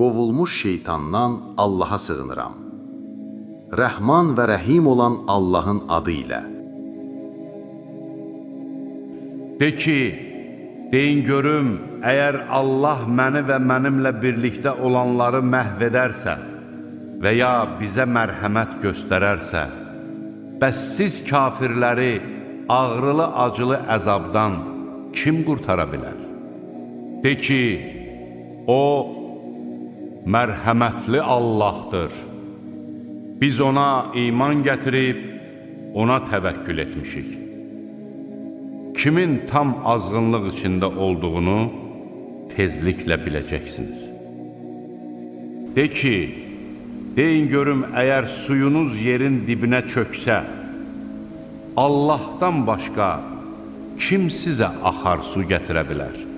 qovulmuş şeytandan Allaha sığınıram. Rəhman və Rəhim olan Allahın adı ilə. De ki, deyin görüm, əgər Allah məni və mənimlə birlikdə olanları məhv edərsə və ya bizə mərhəmət göstərərsə, bəs siz kafirləri ağrılı-acılı əzabdan kim qurtara bilər? De ki, O, mərhəmətli Allahdır. Biz ona iman gətirib, ona təvəkkül etmişik. Kimin tam azğınlıq içində olduğunu tezliklə biləcəksiniz. De ki, deyin görüm, əgər suyunuz yerin dibinə çöksə, Allahdan başqa kim sizə axar su gətirə bilər?